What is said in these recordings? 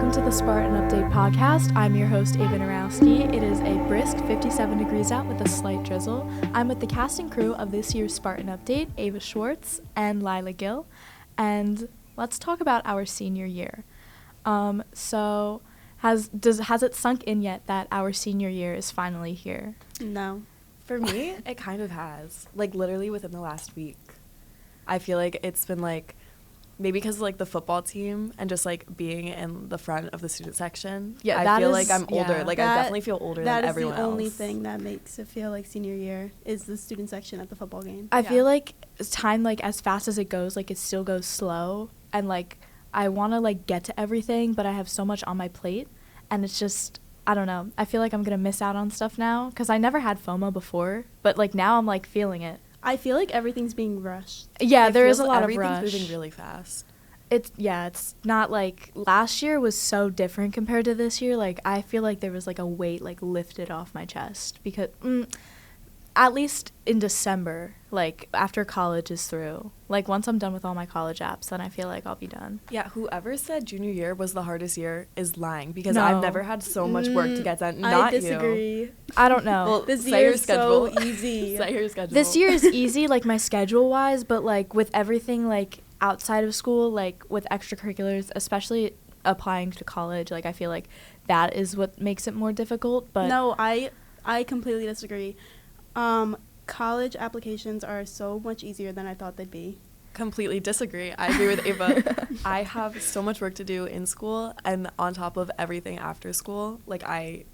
Welcome to the Spartan Update Podcast. I'm your host, Ava Narowski. It is a brisk 57 degrees out with a slight drizzle. I'm with the cast and crew of this year's Spartan Update, Ava Schwartz and Lila Gill, and let's talk about our senior year. So has it sunk in yet that our senior year is finally here? No. For me, it kind of has. Like, literally within the last week. I feel like it's been, like, maybe because of, like, the football team and just, like, being in the front of the student section. Yeah, I feel like I'm older. yeah. Like, I definitely feel older than everyone else. That is the only thing that makes it feel like senior year is the student section at the football game. I feel like time, like, as fast as it goes, like, it still goes slow. And, like, I want to, like, get to everything, but I have so much on my plate. And it's just, I don't know. I feel like I'm going to miss out on stuff now because I never had FOMO before. But, like, now I'm, like, feeling it. I feel like everything's being rushed. Yeah, there is a lot of rush. Everything's moving really fast. It's not like last year was so different compared to this year. Like, I feel like there was like a weight like lifted off my chest because at least in December, like after college is through, like once I'm done with all my college apps, then I feel like I'll be done. Yeah, whoever said junior year was the hardest year is lying because No. I've never had so much work to get done. I disagree. You. I don't know. Well, This say year your is schedule. so easy. Say your schedule. This year is easy, like my schedule wise, but like with everything like outside of school, like with extracurriculars, especially applying to college, like I feel like that is what makes it more difficult. But No, I completely disagree. College applications are so much easier than I thought they'd be. Completely disagree. I agree with Ava. I have so much work to do in school and on top of everything after school. Like, I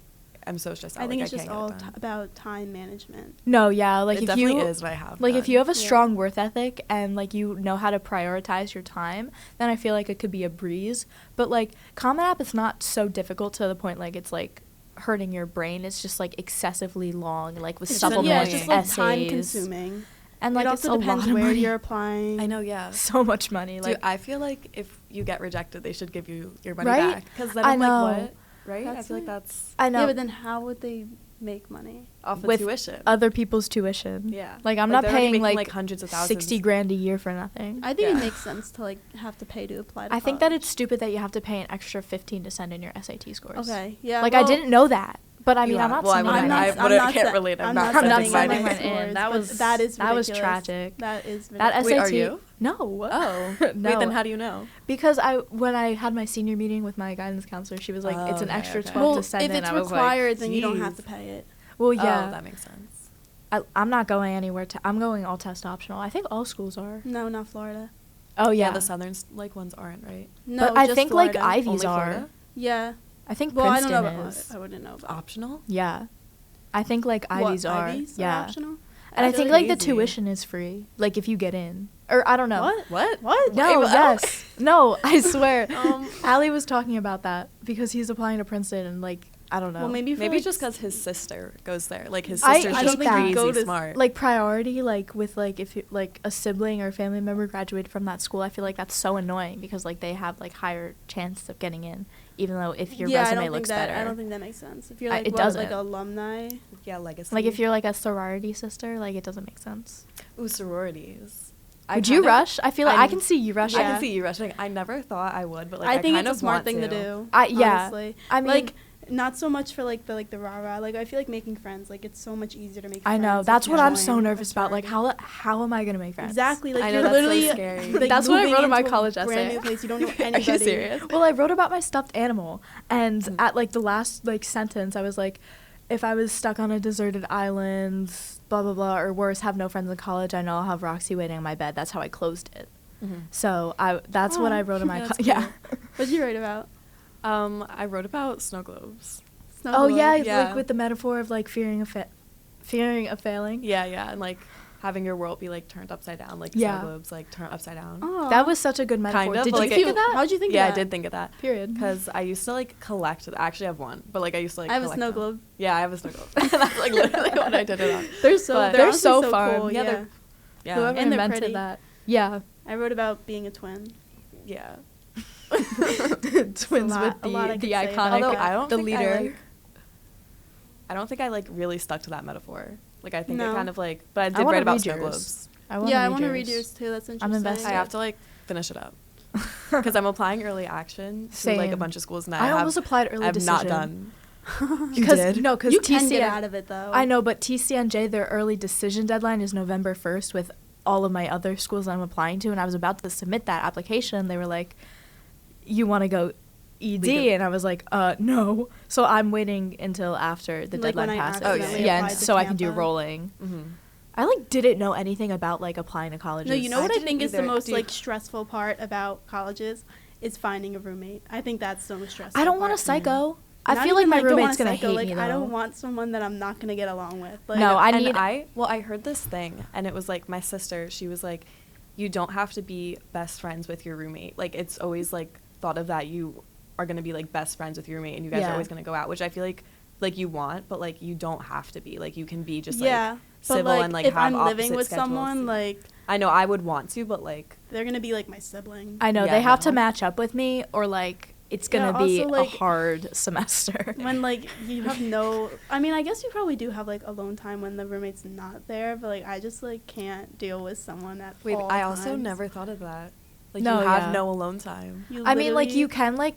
am so stressed out. I think like, it's just can't all get it done. about time management. no, yeah, like it if definitely you is what I have like done. if you have a Yeah. strong work ethic and like you know how to prioritize your time, then I feel like it could be a breeze. But like Common App is not so difficult to the point like it's like hurting your brain. It's just like excessively long, like with It's supplements, Yeah, it's just like essays, time consuming. and like it it's also a depends lot of where money. you're applying. I know, yeah. So much money. Dude, Like I feel like if you get rejected, they should give you your money Right? back. Because then I I'm know. like, what? Right? I That's feel like it. that's I know Yeah, but then how would they make money? off of With tuition. other people's tuition. Yeah. Like I'm Like, not they're already paying making, like hundreds of thousands. 60 grand a year for nothing. I think Yeah. it makes sense to like have to pay to apply to I think that college. it's stupid that you have to pay an extra 15 to send in your SAT scores. Okay, yeah. Like I well, didn't know that. But I mean, You I'm have- not well, I sending wouldn't- mine I in. wouldn't- not can't se- relate. I'm not sending sending mine mine in. scores, That but was- that is that was ridiculous. tragic. That is That ridiculous. Wait, are SAT you? No. Oh. No. Wait, then how do you know? Because when I had my senior meeting with my guidance counselor, she was like, Oh, it's an okay, extra okay. 12 Well, to send if in. it's I was required, like, then you don't have "Jeez." to pay it. Well, Oh, yeah. that makes sense. I'm not going anywhere. I'm going all test optional. I think all schools are. No, not Florida. Oh, Yeah, yeah. the southern like ones aren't, right? No, but I just think Florida. like Ivies Only are. Florida? Yeah. I think Well, I Princeton don't know about is. I wouldn't know about Optional? Yeah. I think like Ivies what, are. Ivies yeah. are optional? And I That's think like the crazy. tuition is free. Like if you get in. Or I don't know. What? What? No, Wait, yes. No, I swear. Um, Allie was talking about that because he's applying to Princeton and like I don't know. Well, maybe Maybe like, just because his sister goes there. Like, his I sister's hate just that. crazy Go to- smart. like priority like with like if you, like a sibling or a family member graduated from that school, I feel like that's so annoying because like they have like higher chance of getting in even though if your I resume don't looks think that, better. I don't think that makes sense. If you're I- like it what, doesn't. like alumni. yeah, legacy. Like if you're like a sorority sister, like it doesn't make sense. Ooh, sororities. Would you rush? I feel like I can see you I rushing. can see you rushing. I never thought I would, but like I think kind it's of a smart want thing to do. Yeah. Honestly. I mean, like not so much for like the rah-rah. Like I feel like making friends, like it's so much easier to make I friends. know. if That's you what I'm join so a nervous about. Like sorority. how am I going to make friends? Exactly. Like I know, you're that's so literally scary. like, That's what I moving wrote in my into a college brand essay. new place. You don't know Are anybody. you serious? Well, I wrote about my stuffed animal, and at like the last like sentence, I was like, if I was stuck on a deserted island, blah blah blah, or worse, have no friends in college, I know I'll have Roxy waiting on my bed. That's how I closed it. Mhm. So that's what I wrote in my That's yeah. cool. What'd you write about? I wrote about snow globes. Snow Oh globe. yeah, Yeah. like with the metaphor of like fearing of failing. Yeah, and like having your world be like turned upside down, like Yeah. snow globes like turn upside down. Aw. That was such a good metaphor. Kind of, Did but, you like, think it- of that? How'd you think Yeah, of I that? did think of that. Period. Because I used to like collect. I actually have one, but like I used to like. I have a collect snow them. globe. Yeah, I have a snow globe. That's like literally what I did it on. They're so But- they're, They're honestly so fun. cool. Yeah, Yeah. they're- Yeah, Whoever And they're invented pretty. that. Yeah. I wrote about being a twin. yeah. Twins lot- with a lot I the could say iconic, about Although that. I don't the think leader. I don't think I like really stuck to that metaphor. Like I think No. it kind of like, but I did wanna wait about read snow yours. globes. I wanna Yeah, I read want to yours. read yours too. That's I'm interesting. invested. I have to like finish it up. because I'm applying early action to like a Same. bunch of schools, and I almost applied early I have decision. not done. Because no, because You can get out of it though. I know, but TCNJ, their early decision deadline is November 1st with all of my other schools I'm applying to, and I was about to submit that application. They were like, "You want to go ED?" And I was like, no. So I'm waiting until after the Like deadline when I passes. accidentally Yeah, and applied to so I can do Tampa. rolling. Mm-hmm. I like didn't know anything about like applying to colleges. No, you know I what I didn't think is the either. most Do you- like stressful part about colleges is finding a roommate. I think that's the most stressful. I don't want a part. psycho. I Not feel like even, my don't want roommate's a gonna psycho, hate like, me though. I don't want someone that I'm not gonna get along with. Like, No, I And need. I heard this thing, and it was like my sister. She was like, "You don't have to be best friends with your roommate. Like it's always like thought of that you are gonna be like best friends with your roommate, and you guys are Yeah. always gonna go out." Which I feel like you want, but like you don't have to be. Like you can be just yeah, like but civil like and like if have I'm living opposite with schedules. someone, like I know I would want to, but like they're gonna be like my sibling. I know Yeah, they have to no. match up with me, or like it's Yeah, gonna be also, like, a hard semester. When like you have no, I mean, I guess you probably do have like alone time when the roommate's not there, but like I just like can't deal with someone at wait, all I also times. never thought of that. Like No, you have yeah. no alone time. You I mean, like literally- you can like,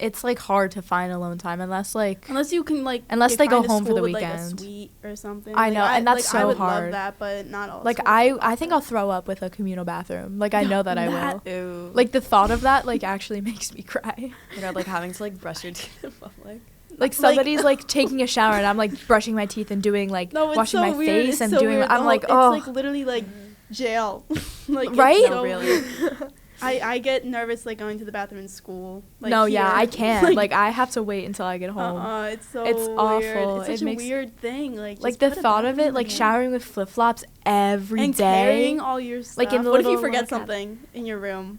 it's like hard to find alone time unless like. unless you can like Unless get- they go find a home for school the with, like, a weekend. suite or something. I Like, know, and that's I so would hard. love that, but not all. Like schools I offer think it. I'll throw up with a communal bathroom. Like I know that I That- will. Ew. Like the thought of that like actually makes me cry. like having to like brush your teeth in public. Like somebody's like taking a shower and I'm like brushing my teeth and doing like No, it's washing so my weird. face It's and so doing. weird. I'm The like whole- oh. It's like literally like jail. Like it's Right? so No, really. weird. I get nervous like going to the bathroom in school. Like, no, yeah, here. I can't. Like I have to wait until I get home. It's so It's weird. awful. It's such It a makes- weird thing. Like Like just the put a thought of it, bathroom like in. showering with flip flops every and day. carrying all your stuff. Like, in the what if you little forget cab- something in your room?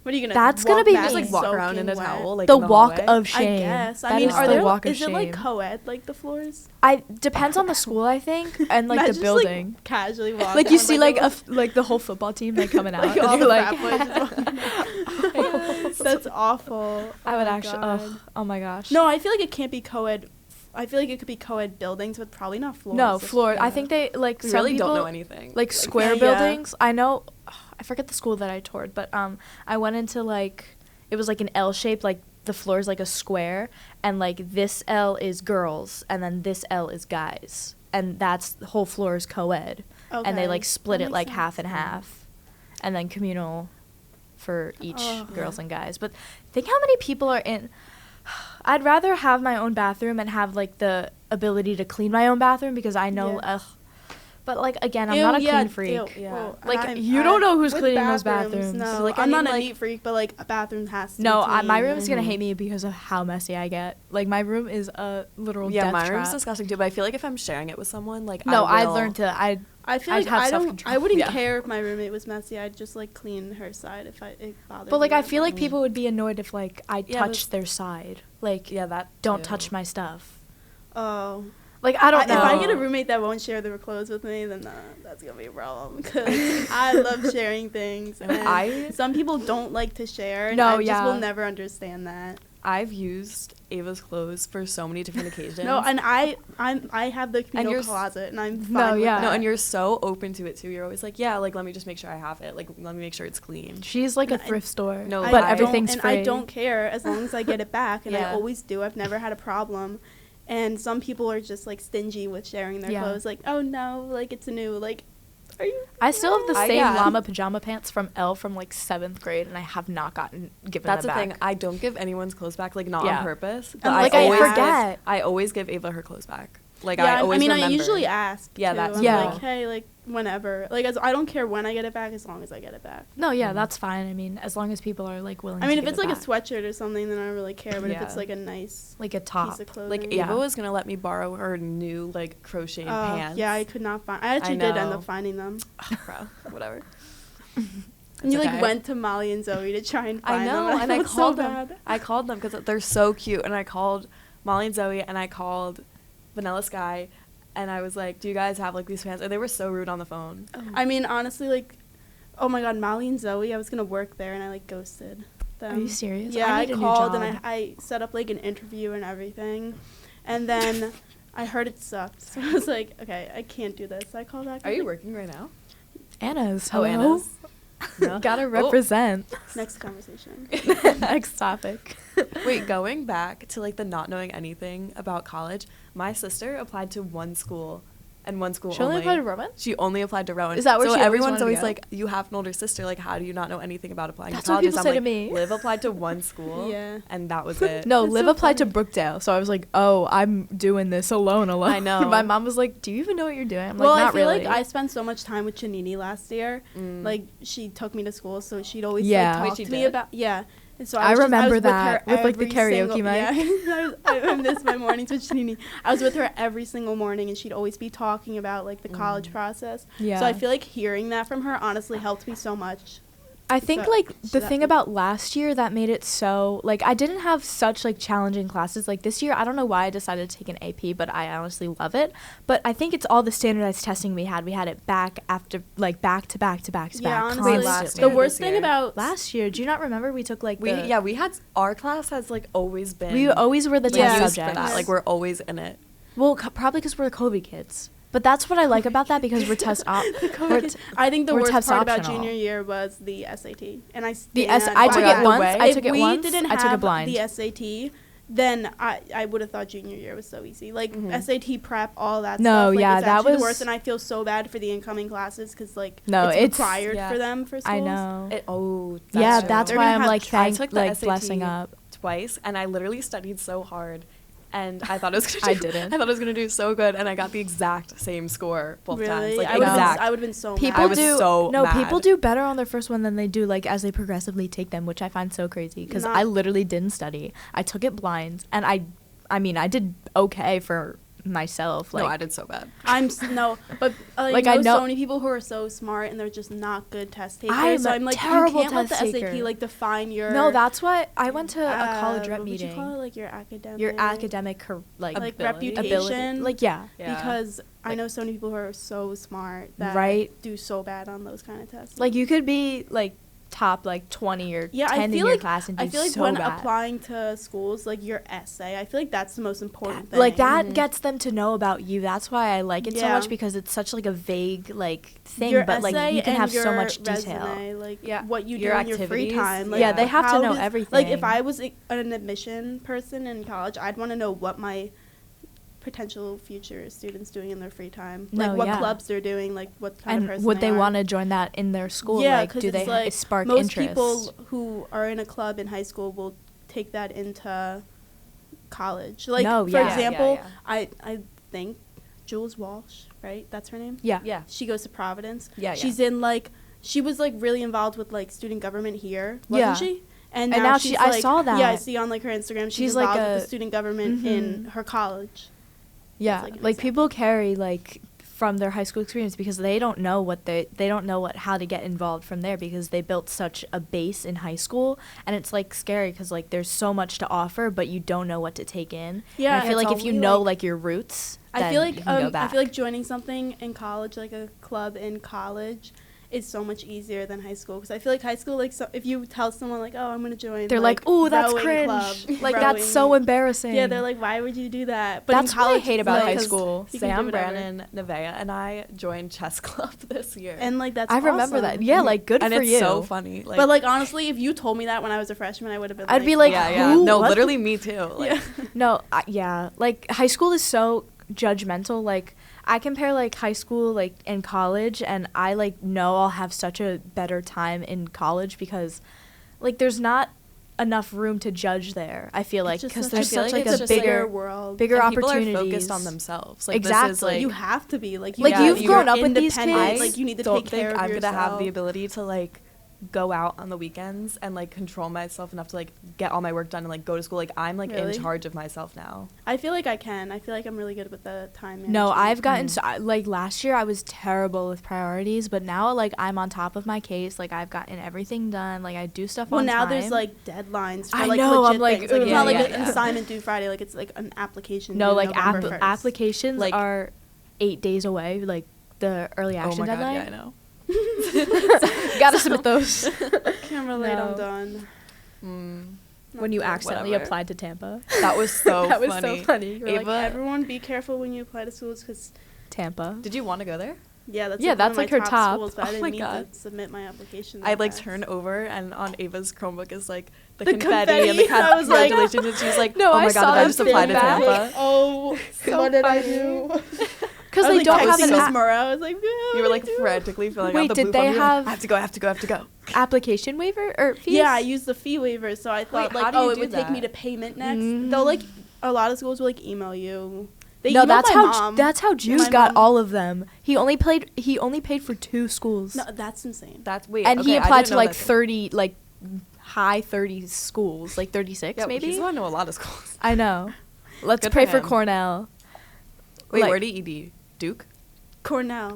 What are you gonna? That's gonna walk be back me. Just like walk around in a soaking wet? towel, like The in the walk hallway. of shame. I guess. I That mean, is are the there? walk of Is it like shame. co-ed, like the floors? I depends on the school, I think, and like Imagine the just, like, building. casually walking. Like you with, see like a like the whole football team like coming out. like and all you're the like, frat boys just walking. That's awful. I would Oh my actually. God. Oh my gosh. No, I feel like it can't be co-ed. I feel like it could be co-ed buildings, but probably not floors. No, That's- floor. I yeah. think they like We some really people, don't know anything. Like square yeah. buildings. I know. I forget the school that I toured, but I went into like it was like an L shape, like the floor is like a square, and like this L is girls, and then this L is guys, and that's the whole floor is co-ed, and they Okay. like split That it makes like sense. half and half, and then communal for each Oh. girls and guys. But think how many people are in. I'd rather have my own bathroom and have like the ability to clean my own bathroom because I know. Yeah. But like again, I'm Ew, not a yeah, clean freak. ew, Yeah. well, Like, I'm- you don't know who's with cleaning those bathrooms. No, Like, I'm I not mean, a like- neat freak, but like a bathroom has to. No, be clean. my room is gonna Mhm. hate me because of how messy I get. Like my room is a literal Yeah, death my trap. room's disgusting too. But I feel like if I'm sharing it with someone, like No, I I will, learned to. I feel I'd like have I don't. self-control. I wouldn't Yeah. care if my roommate was messy. I'd just like clean her side if it bothered. But like me I that feel like much. people would be annoyed if like I Yeah, touched but- their side. Like Yeah, that. don't too. touch my stuff. Oh. Like I don't If know. I get a roommate that won't share their clothes with me, then that's gonna be a problem. Because I love sharing things, and some people don't like to share. And No, I just yeah. will never understand that. I've used Ava's clothes for so many different occasions. No, and I have the communal you're closet, and I'm fine No, with yeah. that. No, and you're so open to it too. You're always like, yeah, like let me just make sure I have it. Like let me make sure it's clean. She's like a And I- thrift store. No, but I everything's and free. I don't care as long as I get it back, and I Yeah. always do. I've never had a problem. And some people are just like stingy with sharing their Yeah. clothes. Like, oh no, like it's new. Like, are you? I still have the I- same yeah. llama pajama pants from Elle from like 7th grade, and I have not given That's the them thing. back. I don't give anyone's clothes back, like not Yeah. on purpose. And, like, I I always forget. I always give Ava her clothes back. Like Yeah, I always I remember. usually ask. Yeah, too. that's I'm Yeah. like, hey, like whenever. Like, I don't care when I get it back as long as I get it back. No, yeah, Mhm. that's fine. I mean, as long as people are like willing. I mean, to if give it's it like back. a sweatshirt or something, then I don't really care. But if Yeah. it's like a nice like a top. piece of clothing, Like Yeah. Ava was gonna let me borrow her new like crocheted pants. yeah, I could not find. I actually did end know. up finding them. Bro, whatever. And you like okay. went to Molly and Zoe to try and I find know, them. and I felt so called them. bad. I called them because they're so cute, and I called Molly and Zoe, and I called Vanilla Sky, and I was like, "Do you guys have like these pants?" And they were so rude on the phone. I mean, honestly, like, oh my God, Molly and Zoe. I was gonna work there, and I like ghosted them. Are you serious? Yeah, I need a new called and job. I set up like an interview and everything, and then I heard it sucked. So I was like, okay, I can't do this. I called back. Are you working right now? Anna's. Oh, Hello? Anna's. No. Gotta represent. Next conversation. Next topic. Wait, going back to like the not knowing anything about college, my sister applied to one school. And one school She only applied to Rowan? She only applied to Rowan. Is that where so she everyone's always always like, you have an older sister. Like, how do you not know anything about applying That's to colleges? what people say I'm to like, me. Liv applied to one school. Yeah. And that was it. No, That's Liv so applied to funny. Brookdale, so I was like, oh, I'm doing this alone. I know. My mom was like, do you even know what you're doing? I'm Well, like, not I feel really. like I spent so much time with Chanini last year. Like, she took me to school, so she'd always Yeah. like, talk Wait, to me she about And so I remember was that, with, like, the every karaoke mic. I miss my mornings with Chanini. I was with her every single morning, and she'd always be talking about like the college process. Yeah. So I feel like hearing that from her honestly helped me so much. I think So- like so the that thing was- about last year that made it so like I didn't have such like challenging classes like this year. I don't know why I decided to take an AP, but I honestly love it. But I think it's all the standardized testing we had. We had it back to back to back to back. Honestly, last the year, worst this thing year. about last year, do you not remember we took like we had our class has like always been. we always were the Yeah. test used for subjects. that. Like we're always in it. Well, probably because we're COVID kids. But that's what I like about that because we're test op. I think the we're worst test part about optional. junior year was the SAT, and I I took it once. I took it If we once. didn't I took it have blind. the SAT, then I would have thought junior year was so easy. Like SAT prep, all that No, stuff. Like, yeah, it's that actually was- the worst, and I feel so bad for the incoming classes because like No, it's it's- required yeah. for them for schools. I know. That's true. That's They're why gonna I'm have like tr- I took the like SAT blessing up. twice, and I literally studied so hard, and I thought I was gonna. I do, didn't. I thought I was gonna do so good, and I got the exact same score both times. Really, Like I would exact. have been so People mad. I was do so no. mad. People do better on their first one than they do like as they progressively take them, which I find so crazy because Not- I literally didn't study. I took it blind, and I mean, I did okay for myself. Like No, I did so bad. But Like, I I know know- so many people who are so smart and they're just not good test takers. I am so a I'm like, terrible you can't let the test SAT taker. like define your. No, that's why I went to a college rep what would you meeting. call it? Like your academic. Your academic like Ability. reputation. Like yeah. Yeah. Because I Like- know so many people who are so smart that Right. do so bad on those kind of tests. Like you could be like top like 20 or 10 I in feel your like class and do I feel like so when bad. applying to schools, like your essay, I feel like that's the most important thing. Like that gets them to know about you. That's why I like it so Yeah. much because it's such like a vague like thing, your but like essay you can and have so your much detail. resume, like Yeah. what you do Your in your free activities. time. Like Yeah, they have to how know does- everything. Like if I was an admission person in college, I'd want to know what my potential future students doing in their free time, like No, what yeah. clubs they're doing, like what kind of And person would they are. want to join that in their school? Yeah, like, 'cause do it's they like spark most interest? people who are in a club in high school will take that into college. Like No, for yeah. example, Yeah. I think Jules Walsh, right? That's her name. Yeah. Yeah. She goes to Providence. Yeah, She's in like she was like really involved with like student government here, Yeah. wasn't she? And And now she's I like, saw that. Yeah, I see on like her Instagram. She's She's like involved with a- the student government in Mhm. her college. Yeah, That's, like, an like example. people carry like from their high school experience because they don't know how to get involved from there because they built such a base in high school and it's like scary because like there's so much to offer but you don't know what to take in. Yeah, and I feel it's like if you only, know like- like your roots, I then feel you like can go I back. feel like joining something in college, like a club in college, is so much easier than high school. Because I feel like high school, like if you tell someone like, oh, I'm gonna join, they're like, "Ooh, that's rowing cringe." club, Like that's so rowing. embarrassing. Yeah, they're like, why would you do that? But That's in what I college, hate it's about like, high 'cause school. you can do Sam, whatever. Brandon, Nevaeh, and I joined chess club this year. And like that's I remember awesome. that. Yeah, like good and for it's you. so funny. Like, But like honestly, if you told me that when I was a freshman, I would have been. I'd be like, yeah. who? No, What? literally me too. Like, yeah. No, yeah. Like high school is so judgmental. Like I compare like high school like and college and I like know I'll have such a better time in college because like there's not enough room to judge there. I feel like because there's I feel such like like it's a just, like, bigger world. bigger and people opportunities. are focused on themselves. Like, Exactly. This is, like, you have to be like Like, gotta- you've you're grown up with these independent, kids. Like you need to don't take care think of I'm yourself. gonna have the ability to like go out on the weekends and like control myself enough to like get all my work done and like go to school. Like I'm like Really? in charge of myself now. I feel like I can. I feel like I'm really good with the time management. No, I've gotten like last year I was terrible with priorities, but now like I'm on top of my case. Like I've gotten everything done. Like I do stuff Well, on now time. there's like deadlines for I like know, legit I'm like, things. Like it's ugh. not like Yeah, an yeah. assignment due Friday. Like it's like an application. no due like November 1st. applications Like- are 8 days away. Like the early action oh my deadline. god, yeah, I know. Gotta submit those. Can't relate. No. I'm done. When you Not good. accidentally Whatever. applied to Tampa. That was so That was funny. so funny. You were Like, Ava, everyone be careful when you apply to schools because Tampa. did you want to go there? Yeah, that's that's one of like my her top. schools, but I Oh didn't my need God. to submit my application. I like fast. turn over, and on Ava's Chromebook is like the confetti. confetti and the I was like- congratulations, and she's like, No, oh I my saw god, did I that just apply to feedback. Tampa? Oh, So what did I funny. do? Because I they was, don't like, have texting an Miss app. Murrow. I was like, You were like frantically filling out Wait, the did blue they form. You were like, have- I have to go. application waiver or fees? yeah, I used the fee waiver, so I thought Wait, how like, do you it do would take me that? to payment next. Mm. They'll like a lot of schools will like email you. They No, emailed that's my how mom. that's how Juice My got mom- all of them. He only paid for 2 schools. No, that's insane. That's wait, And okay, he I applied didn't to know like that. 30 like high 30 schools, like 36 Yeah, maybe. he's going to a lot of schools. I know. Let's Good pray for for him. Cornell. Wait, Like- where did ED? Duke? Cornell.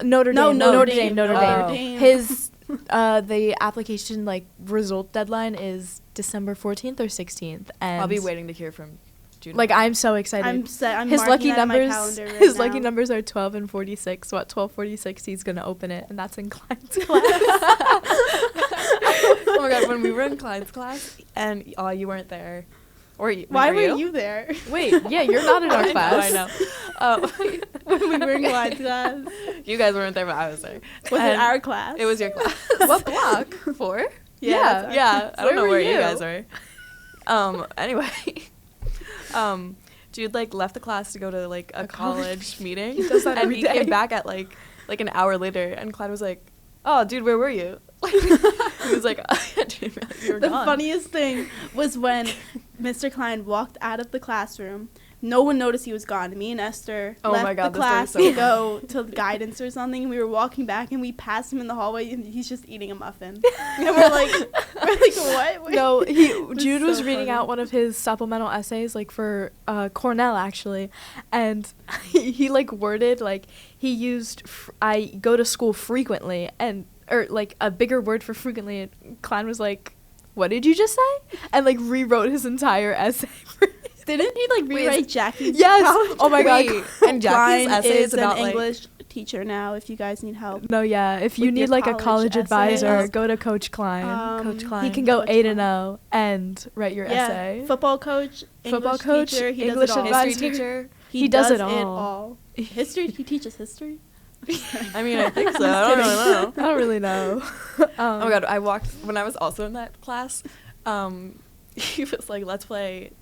Notre No, Dame. Notre Dame. Notre Notre Dame. Dame. His the application like result deadline is December 14th or 16th, and I'll be waiting to hear from Judah. Like I'm so excited. I'm set. I'm his marking lucky that on my numbers. calendar right His now. lucky numbers are 12 and 46. So at 12:46, he's gonna open it, and that's in Klein's class. Oh my god, when we were in Klein's class and you weren't there. Or Why were you there? Wait, yeah, you're not in our class. I know. When we were in Klein's class. You guys weren't there, but I was there. Was it And our class? It was your class. What block? 4? Yeah. that's Yeah, I don't know were where you you? guys were. Anyway, Jude like left the class to go to like a college meeting. He does that and every he day. came back at like an hour later, and Clyde was like, "Oh, dude, where were you?" He was like, "I didn't realize you were The gone." funniest thing was when Mr. Klein walked out of the classroom. No one noticed he was gone. Me and Esther Oh left my God, the this class story's to so go to guidance or something. We were walking back and we passed him in the hallway and he's just eating a muffin. And we're like, what? No, was Jude was so reading funny. out one of his supplemental essays, like for Cornell actually, and he like worded like he used I go to school frequently, and or like a bigger word for frequently, and Klein was like, "What did you just say?" And like rewrote his entire essay. Didn't he like rewrite Jackie's? Yes. college? Oh my God. Wait, and Klein Jackie's essay is is about an like English teacher now. If you guys need help. No, yeah. If you With your need like a college college advisor, essays. go to Coach Klein. Coach He Klein. can go Coach 8-0 and write your essay. Football coach, Football English coach, teacher, he English does it all. advisor. history teacher. He does it all. History? He teaches history? I mean, I think so. I don't really know. I don't really know. Oh my god, I walked when I was also in that class. He was like, "Let's play."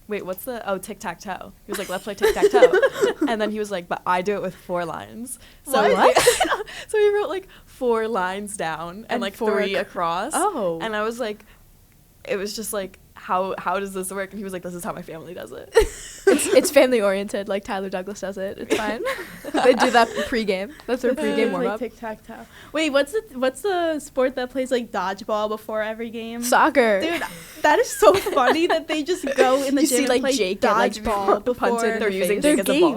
Wait, what's the tic-tac-toe? He was like, "Let's play tic-tac-toe," and then he was like, "But I do it with 4 lines." So What? So he wrote like 4 lines down and like 4 3 across. Oh. And I was like, it was just like, how does this work? And he was like, "This is how my family does it." It's family oriented, like Tyler Douglas does it. It's fine. They do that pregame. That's their pregame warm up. Tic-tac-toe. Wait, what's the sport that plays like dodgeball before every game? Soccer. Dude, that is so funny that they just go in the You gym see, and like, play Jake get, like, dodgeball before punted in They're the using face. Jake their as a ball.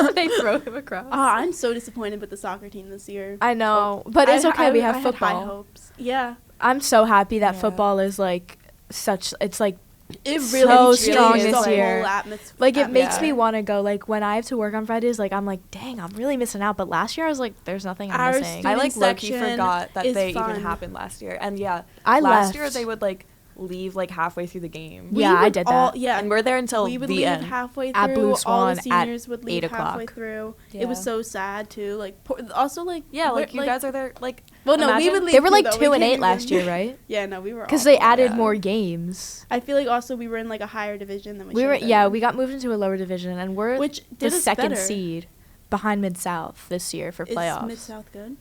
games. They throw him across. I'm so disappointed with the soccer team this year. I know, but it's okay. We have I had high football. hopes. Yeah. I'm so happy that Yeah. football is like such. It's like It So really strong changed this the year. whole atmosphere. Like it makes Yeah. me want to go. Like when I have to work on Fridays, like I'm like, dang, I'm really missing out. But last year I was like, there's nothing I'm Our missing. I like Student low-key section forgot that is they fun. even happened last year. And yeah, I last left. year they would like leave like halfway through the game. Yeah, I would did all- that. Yeah, And we're there until we would the leave end. halfway At through. Blue all Swan the at seniors would leave 8 halfway o'clock. through. Yeah. It was so sad too. Like also like Yeah, like we're- you guys are there like Well, no, we imagine- would leave. They were too, like though. 2 We and can't 8 last even- year, right? Yeah, no, we were Because they awful. added yeah. more games. I feel like also we were in like a higher division than We were should have been. we got moved into a lower division, and we're Which the did us second better. seed behind Mid South this year for playoffs. Is Mid South good?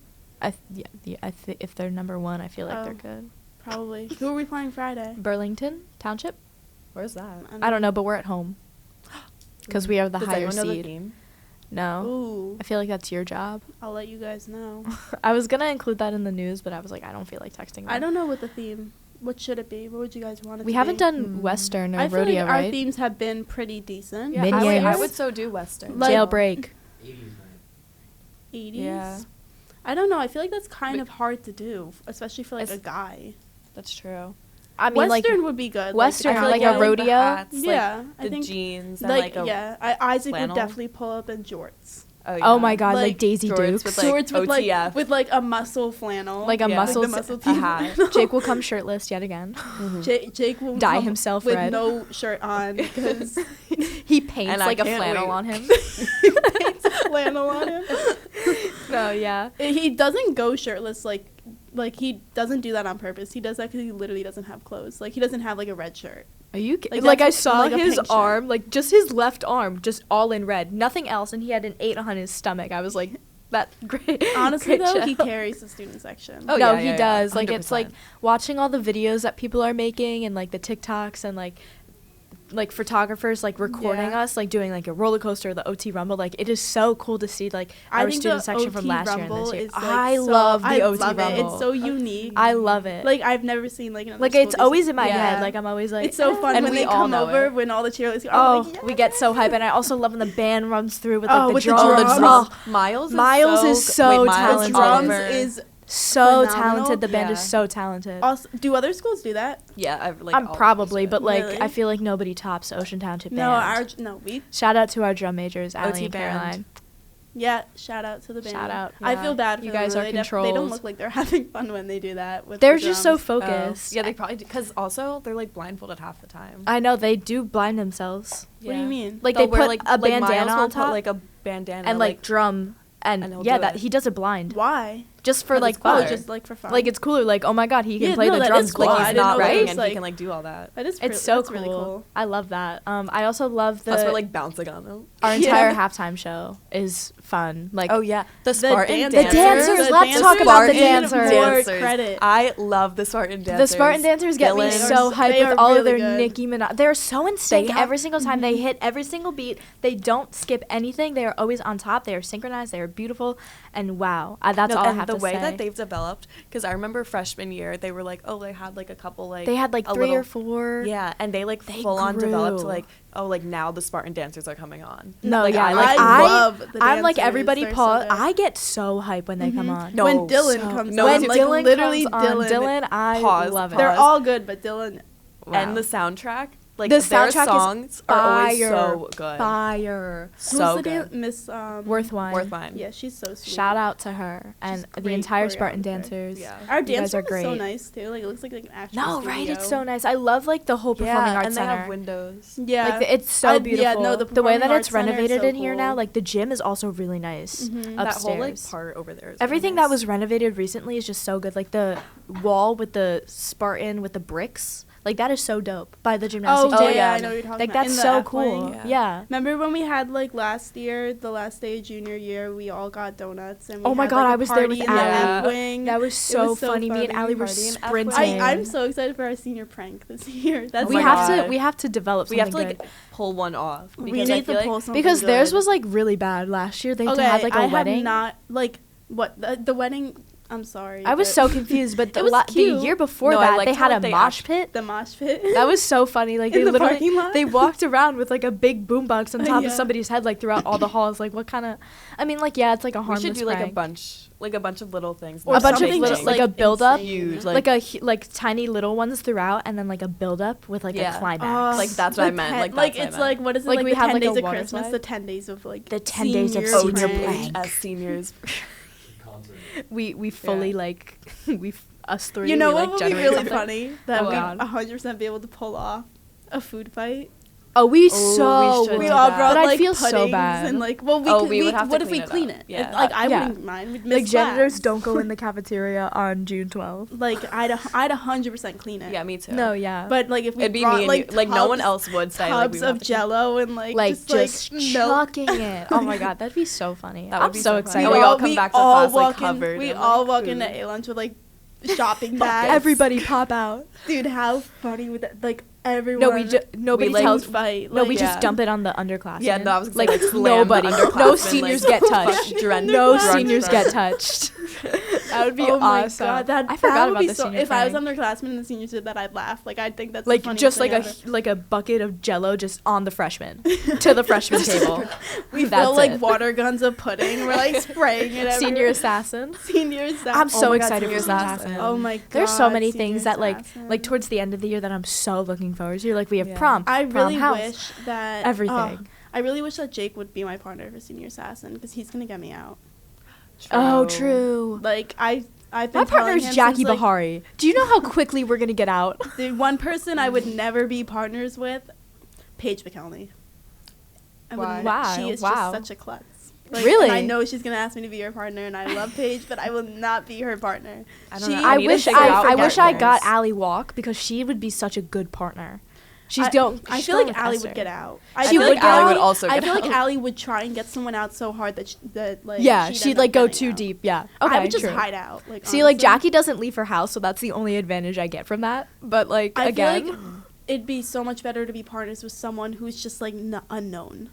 If they're number 1, I feel like they're Oh. good. Probably. Who are we playing Friday? Burlington Township. Where's that? I don't know, but we're at home because we are the Does higher anyone know the seed. game? No, Ooh, I feel like that's your job. I'll let you guys know. I was gonna include that in the news, but I was like, I don't feel like texting. I them. don't know what the theme. What should it be? What would you guys want it We to haven't be? done Western or I feel rodeo, like our right? themes have been pretty decent. Yeah, Minions. I would so do Western. Like- Jailbreak. 80s. Yeah. I don't know. I feel like that's kind Wait. of hard to do, especially for like It's- a guy. That's true. I mean, Western like would be good. Western, I feel like yeah, a rodeo? The hats, Yeah, like I the think jeans, and like like a yeah, Isaac flannel. would definitely pull up in jorts. Oh my god, like, Like, Daisy jorts Dukes. with, like, Jorts with OTF. like a muscle flannel. Like a Yeah. muscle, Like the muscle a team hat. flannel. Jake will come shirtless yet again. Jake will Dye come himself with red. no shirt on because he paints And I like a can't flannel wait. on him. he paints flannel on him. No, yeah. He doesn't go shirtless like he doesn't do that on purpose. He does that because he literally doesn't have clothes. Like he doesn't have like a red shirt. Are you kidding? Like I saw like his arm, like just his left arm, just all in red, nothing else, and he had an 8 on his stomach. I was like, that great. Honestly, great though, show. he carries the student section. Oh, no, yeah, he yeah, does. yeah, Like it's like watching all the videos that people are making and like the TikToks and like photographers like recording us like doing like a roller coaster, the OT Rumble. Like it is so cool to see like our student section from last year and this year. I love the OT Rumble. It's so unique. I love it. Like I've never seen like another like it's always in my head. Like I'm always like it's so fun and when we they all come know over it. when all the cheerleaders go, like, we get so hype. And I also love when the band runs through with like the drums. Miles is so talented. The drums is so phenomenal. talented. The band is so talented. Also, do other schools do that? Yeah, like I'm probably, but like Really? I feel like nobody tops Ocean Township No, band. we. Shout out to our drum majors, OT Allie and Caroline. Yeah, shout out to the band. Shout out. I Yeah. feel bad for You them. guys are They controlled. don't look like they're having fun when they do that. With They're the just so drums. focused. Yeah, they probably do, because also they're like blindfolded half the time. I know they do blind themselves. What do you mean? Like They'll they wear, put a bandana Miles will on top, put, like a bandana and like drum, and he'll yeah, do that it. he does it blind, Why? just for 'Cause like it's fun. cooler. Just like for fun. Like it's cooler. Like oh my god, he can Yeah, play no, the that drums is cool. like I he's didn't not know that right. was, and like- he can like do all that. that is. It's so that's cool. really cool. I love that. I also love Plus we're the like bouncing on them. our entire halftime show is fun. Like Oh yeah, the Spartan dancers. dancers. Let's talk about the Spartan dancers. More credit. I love the Spartan dancers. The Spartan dancers get me Dylan. so hyped They with are all of really their good. Nicki Minaj. They're so in sync They have- every single time. They hit every single beat. They don't skip anything. They are always on top. They are synchronized. They are beautiful. And wow, that's all I have the to way say. that they've developed, because I remember freshman year they were like, oh, they had like a couple like They had like a 3 or little- 4. Yeah, and they like They full on developed to grew. like, oh, like now the Spartan dancers are coming on. No, like, yeah, I like I love the I'm like dancers. everybody They're so pause. good. I get so hyped when they come on. No, when Dylan So- comes no, on, when like Dylan literally comes on, Dylan. I Pause, love it. They're Pause. all good, but Dylan. Wow. And the soundtrack, like The their soundtrack is songs are always fire. so good. Fire. So Who's the good. Miss Worthwhine. Worthwine. Yeah, she's so sweet. Shout out to her and the great entire Spartan choreographer. dancers. Yeah. Our You guys dance are room is so great. nice too. Like it looks like an actual No, studio. right? It's so nice. I love like the whole performing arts and they center. have windows. Yeah, Like it's so beautiful. Yeah, no, the way performing that arts it's center is renovated so in here now, cool. like the gym is also really nice upstairs. That whole like part over there is Everything really that nice. was renovated recently is just so good. Like the wall with the Spartan with the bricks, like that is so dope by the gymnastics. Oh gym. yeah, I know what you're talking Like about. that's In the so F cool. wing. Yeah. Yeah. Remember when we had like last year, the last day of junior year, we all got donuts and we Oh my had, God, like, a I was there with party in the Allie. F wing. That was so was so funny. Me and funny. Allie were Party in F sprinting. I'm so excited for our senior prank this year. That's Oh we my have God. to develop We something have to good. like pull one off. we because I need feel to like pull something Because theirs good. was like really bad last year. They okay, had like a I wedding. have not like what the wedding. I'm sorry. I was but so confused, but the, It was the cute. year before No, I that liked they had how a they mosh pit. the mosh pit. That was so funny. Like In they the literally parking lot? they walked around with like a big boombox on top Yeah. of somebody's head, like throughout all the halls. Like what kind of? I mean, like yeah, it's like a we harmless should do like prank. a bunch of little things. Or a bunch of something little, just, like a like, build up, insane. Huge, like tiny little ones throughout, and then like a build up with like Yeah. a climax. Like, that's what I meant, like, Like that's what I it's meant. like what is it? Like, Like we the had, 10 like, a days of water Christmas, slide. the 10 days of like The 10 days of senior senior prank. prank. as seniors. we fully Yeah. like us three. You know we, what like, would be generate really something. funny? That Oh, we'd God. 100% be able to pull off a food fight. Oh, we Oh, so we should would. We do all that. brought But I'd like feel so puddings bad. and like well Oh, could, we would have to what if we clean it clean up. it? Yeah. Like I Yeah. wouldn't mind. We'd Like miss janitors class. don't go in the cafeteria on June 12th. Like I'd 100% clean it. Yeah, me too. No, yeah. But like if we It'd be brought me and like you. Like no one tubs- else would say. Like, we tubs would have of to clean- Jello and like just milk. chucking it. Oh my god, that'd be so funny. That would I'm be so so excited. funny. And we all come back to class, like, covered We in, all like, walk food. into A-lunch with like shopping bags. Everybody pop out. Dude, how funny would that? Like everyone. No, nobody we, like, tells. fight. No, like, we yeah. just dump it on the underclassmen. Yeah, no, I was gonna like say, like, slam nobody. the No underclassmen, seniors like, get touched. drenched- No drenched seniors from- get touched. That would be oh my awesome. god, that I forgot that would about be the so. senior If I was prank. underclassmen and the seniors did that, I'd laugh. Like I'd think that's the Like funniest just thing like ever. like a bucket of Jello just on the freshman to the freshman table. We That's fill like it. water guns of pudding. We're like spraying it. Senior everywhere. assassin. Senior assassin. I'm so my God, excited senior for senior assassin. assassin. Oh my god. There's so many senior things that like assassin. towards the end of the year that I'm so looking forward to. Like we have Yeah. prom. I prom really house, wish that everything. I really wish that Jake would be my partner for senior assassin because he's gonna get me out. Oh, true. Like I've been My telling partner's him Jackie since, like, Bahari. Do you know how quickly we're gonna get out? the one person I would never be partners with, Paige McKelney. I would Why? ne- Wow, She is wow. just such a klutz. Like, really? And I know she's gonna ask me to be her partner, and I love Paige, but I will not be her partner. I don't know. I wish I got Allie Walk because she would be such a good partner. I feel like Allie would get out. I feel like Allie would also get out. I feel like Allie would try and get someone out so hard that she'd like go too deep. Yeah. Okay, I would just hide out. Like, see, honestly. Like Jackie doesn't leave her house, so that's the only advantage I get from that. But like I again, feel like it'd be so much better to be partners with someone who's just like unknown.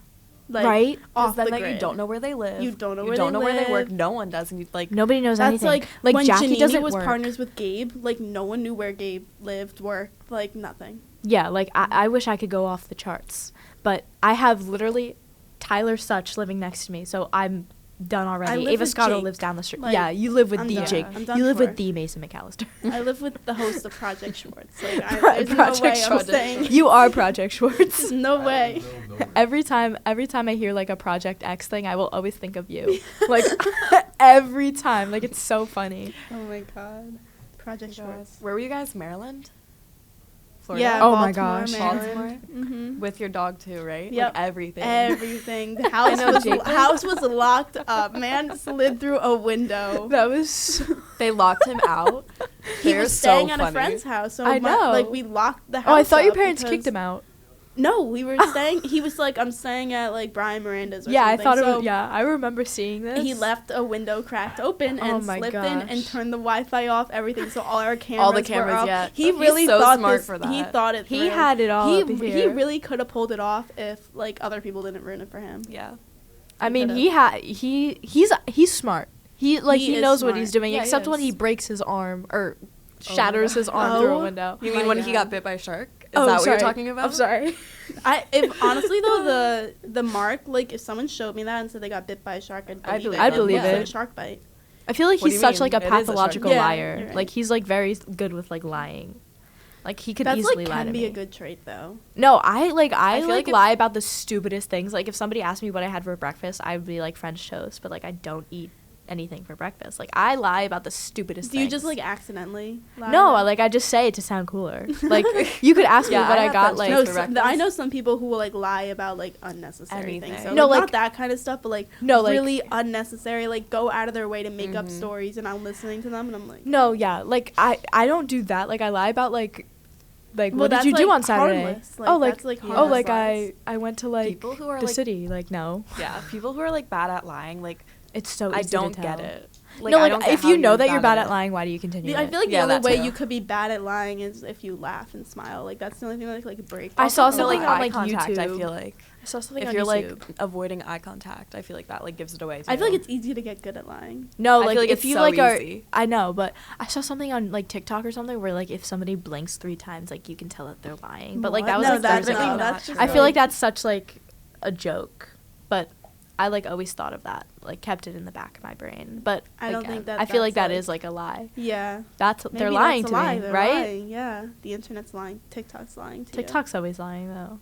Like, right? Off then the like grid. you don't know where they live. You don't know where they work. No one does, and you like nobody knows that's anything. Like when Jackie Janine was work. partners with Gabe, like no one knew where Gabe lived, worked, like nothing. Yeah, like I wish I could go off the charts, but I have literally Tyler Such living next to me, so I'm done already. Ava Scotto lives down the street. Like, yeah, you live with I'm the done. Jake. You live with the Mason McAllister. I live with the host of Project Schwartz. Like, there's no way I'm saying. You are Project Schwartz. There's no way. Every time I hear like a Project X thing, I will always think of you. Like every time, like it's so funny. Oh my god, Project Schwartz. Where were you guys? Maryland? Florida? Yeah. Oh Baltimore, my gosh. Baltimore. Mm-hmm. With your dog too, right? Yep. Like everything. Everything. The house was locked up. Man slid through a window. That was. They locked him out. He was staying at a friend's house. So I know. Like we locked the house. Oh, I thought your up parents kicked him out. No, we were staying. He was like, I'm staying at like Brian Miranda's. Or yeah, something. I thought it was. Yeah, I remember seeing this. He left a window cracked open and slipped in and turned the Wi-Fi off. Everything, so all our cameras. All the cameras, were off. yeah. He really so thought smart this. for that. He thought it. He had it all. He really could have pulled it off if like other people didn't ruin it for him. Yeah. I mean, he's smart. He knows what he's doing, except when he breaks his arm or shatters his arm through a window. You mean when he got bit by a shark? Is that what you're talking about? I'm sorry. If honestly though, the mark, like if someone showed me that and said they got bit by a shark, I'd believe it. A shark bite. I feel like he's such like a It is a pathological shark. liar. You're right. Like he's like very good with like lying. Like he could easily lie to me. That can be a good trait though. No, I feel like lie about the stupidest things. Like if somebody asked me what I had for breakfast, I would be like French toast, but like I don't eat anything for breakfast. Like I lie about the stupidest things. Do you just like accidentally lie? No, like I just say it to sound cooler. Like you could ask me what I got like I know some people who will like lie about like unnecessary things. So no, like, not that kind of stuff, but like really like, unnecessary, like go out of their way to make up stories and I'm listening to them and I'm like no, yeah, like I don't do that. Like I lie about like what did you do on Saturday? I went to like people who are the like, city. Like no. Yeah, people who are like bad at lying, like it's so easy I don't to tell. get it. Like, no, like if you know that you're bad at lying, why do you continue? I feel like the only way you could be bad at lying is if you laugh and smile. Like that's the only thing that like break. I saw something on like contact, YouTube. I feel like I saw something if on you're YouTube. like avoiding eye contact, I feel like that like gives it away. I feel like it's easy to get good at lying. No, like, like if you so like easy. I know, but I saw something on like TikTok or something where like if somebody blinks 3 times, like you can tell that they're lying. But like that was that's I feel like that's such like a joke, but I like always thought of that, like kept it in the back of my brain. But I don't think that. I feel like that is like a lie. Yeah, they're lying to me, they're right? Lying. Yeah, the internet's lying. TikTok's lying too. TikTok's always lying though.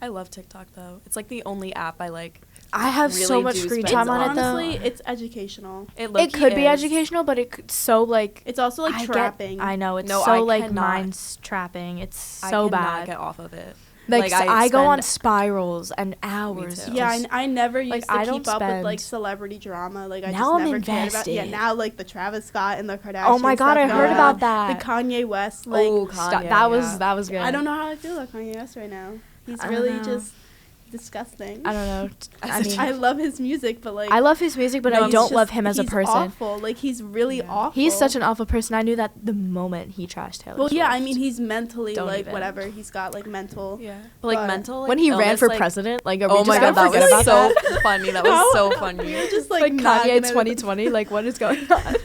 I love TikTok though. It's like the only app I like. I have really so much free time on it though. Honestly, it's educational. It could be educational, but it could it's also like trapping. I know it's like mind trapping. It's so bad. I cannot get off of it. Like I go on spirals and hours. Yeah, I never used to keep up with like celebrity drama. Like I just never cared about. Yeah, now like the Travis Scott and the Kardashians. Oh my god, I heard about that. The Kanye West. Like Kanye, that was good. I don't know how I feel about Kanye West right now. He's really just disgusting. I don't know. I mean, I love his music, but like I love his music, but I don't love him as a person. He's awful. Like he's really awful. He's such an awful person. I knew that the moment he trashed Taylor Swift. Yeah, I mean he's mentally whatever. He's got like mental. Yeah, but like mental. Like, when he ran for president, like oh my god, that was so funny. That was so funny. You're just like Kanye 2020. Like what is going on?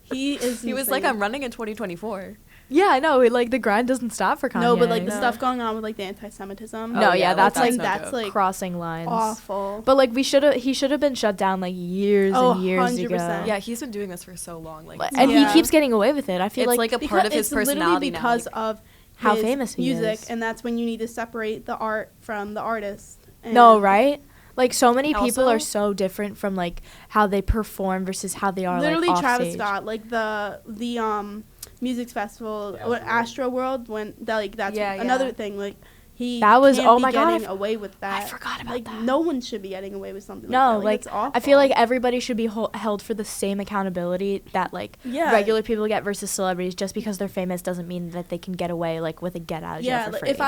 He was like, I'm running in 2024. Yeah, I know. Like the grind doesn't stop for Kanye. No, but like the stuff going on with like the anti-Semitism. No, that's like crossing lines. Awful. But like he should have been shut down like years and years 100%. Ago. Yeah, he's been doing this for so long. Like, and he keeps getting away with it. I feel like a part of his personality literally because of how famous he music, is. And that's when you need to separate the art from the artist. No, right? Like so many people are so different from like how they perform versus how they are literally like off Travis stage. Scott, like the music festival, Astro World, when that's another thing. Like that was oh my god, getting away with that. I forgot about like, that. No one should be getting away with something no, like that. Like, it's awful. I feel like everybody should be held for the same accountability that like regular people get versus celebrities. Just because they're famous doesn't mean that they can get away like with a get out of jail for free. If